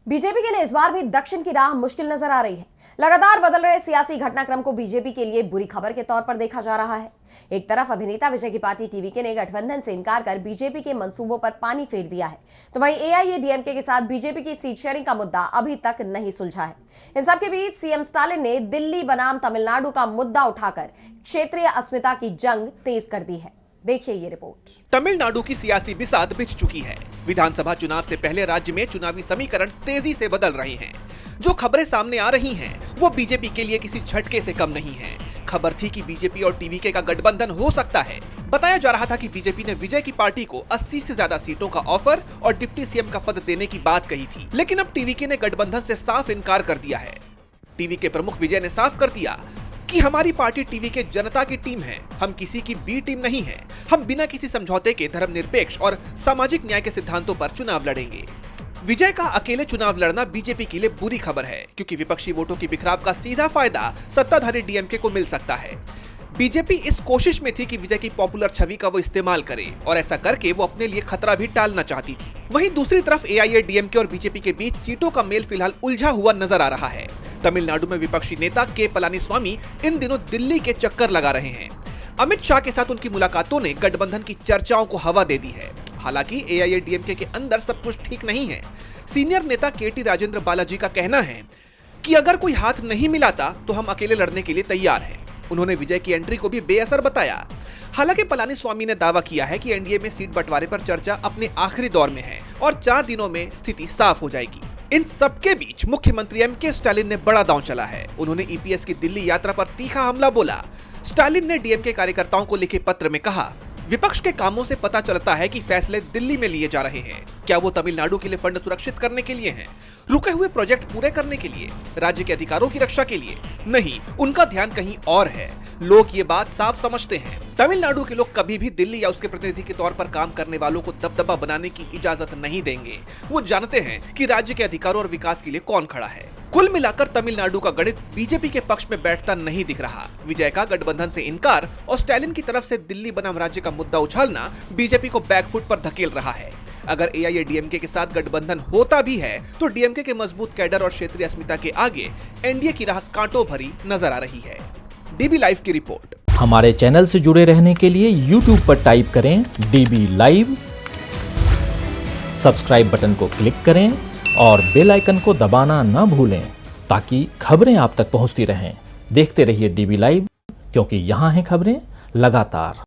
BJP के लिए इस बार भी दक्षिण की राह मुश्किल नजर आ रही है। लगातार बदल रहे सियासी घटनाक्रम को बीजेपी के लिए बुरी खबर के तौर पर देखा जा रहा है। एक तरफ अभिनेता विजय की पार्टी टीवीके ने गठबंधन से इनकार कर बीजेपी के मंसूबों पर पानी फेर दिया है, तो वहीं एआईएडीएमके के साथ बीजेपी की सीट शेयरिंग का मुद्दा अभी तक नहीं सुलझा है। इन सबके बीच सीएम स्टालिन ने दिल्ली बनाम तमिलनाडु का मुद्दा उठाकर क्षेत्रीय अस्मिता की जंग तेज कर दी है। देखिए ये रिपोर्ट। तमिलनाडु की सियासी बिसात बिछ चुकी है। विधानसभा चुनाव से पहले राज्य में चुनावी समीकरण तेजी से बदल रहे हैं। जो खबरें सामने आ रही हैं, वो बीजेपी के लिए किसी झटके से कम नहीं है। खबर थी कि बीजेपी और टीवीके का गठबंधन हो सकता है। बताया जा रहा था कि बीजेपी ने विजय की पार्टी को 80 से ज्यादा सीटों का ऑफर और डिप्टी सीएम का पद देने की बात कही थी, लेकिन अब टीवीके ने गठबंधन से साफ इनकार कर दिया है। टीवीके प्रमुख विजय ने साफ कर दिया कि हमारी पार्टी टीवीके जनता की टीम है, हम किसी की बी टीम नहीं है। हम बिना किसी समझौते के धर्मनिरपेक्ष और सामाजिक न्याय के सिद्धांतों पर चुनाव लड़ेंगे। विजय का अकेले चुनाव लड़ना बीजेपी के लिए बुरी खबर है, क्योंकि विपक्षी वोटों की बिखराव का सीधा फायदा सत्ताधारी डीएमके को मिल सकता है। बीजेपी इस कोशिश में थी कि विजय की पॉपुलर छवि का वो इस्तेमाल करे, और ऐसा करके वो अपने लिए खतरा भी टालना चाहती थी। वहीं दूसरी तरफ एआईएडीएमके और बीजेपी के बीच सीटों का मेल फिलहाल उलझा हुआ नजर आ रहा है। तमिलनाडु में विपक्षी नेता के पलानीस्वामी इन दिनों दिल्ली के चक्कर लगा रहे हैं। अमित शाह के साथ उनकी मुलाकातों ने गठबंधन की चर्चाओं को हवा दे दी है। हालांकि एआईएडीएमके के अंदर सब कुछ ठीक नहीं है। सीनियर नेता केटी राजेंद्र बालाजी का कहना है कि अगर कोई हाथ नहीं मिलाता तो हम अकेले लड़ने के लिए तैयार हैं। उन्होंने विजय की एंट्री को भी बेअसर बताया। हालांकि पलानीस्वामी ने दावा किया है कि एनडीए में सीट बंटवारे पर चर्चा अपने आखिरी दौर में है और 4 दिनों में स्थिति साफ हो जाएगी। इन सबके बीच मुख्यमंत्री एमके स्टालिन ने बड़ा दांव चला है। उन्होंने ईपीएस की दिल्ली यात्रा पर तीखा हमला बोला। स्टालिन ने डीएमके कार्यकर्ताओं को लिखे पत्र में कहा, विपक्ष के कामों से पता चलता है कि फैसले दिल्ली में लिए जा रहे हैं। क्या वो तमिलनाडु के लिए फंड सुरक्षित करने के लिए हैं? रुके हुए प्रोजेक्ट पूरे करने के लिए? राज्य के अधिकारों की रक्षा के लिए? नहीं, उनका ध्यान कहीं और है। लोग ये बात साफ समझते हैं। तमिलनाडु के लोग कभी भी दिल्ली या उसके प्रतिनिधि के तौर पर काम करने वालों को दबदबा बनाने की इजाजत नहीं देंगे। वो जानते हैं कि राज्य के अधिकारों और विकास के लिए कौन खड़ा है। कुल मिलाकर तमिलनाडु का गणित बीजेपी के पक्ष में बैठता नहीं दिख रहा। विजय का गठबंधन से इनकार और स्टालिन की तरफ से दिल्ली बनाम राज्य का मुद्दा उछालना बीजेपी को बैकफुट पर धकेल रहा है। अगर एआईएडीएमके के साथ गठबंधन होता भी है तो डीएमके के मजबूत कैडर और क्षेत्रीय अस्मिता के आगे एनडीए की राह कांटों भरी नजर आ रही है। डीबी लाइव की रिपोर्ट। हमारे चैनल से जुड़े रहने के लिए YouTube पर टाइप करें डीबी लाइव, सब्सक्राइब बटन को क्लिक करें और बेल आइकन को दबाना न भूलें, ताकि खबरें आप तक पहुंचती रहें। देखते रहिए डीबी लाइव, क्योंकि यहाँ हैं खबरें लगातार।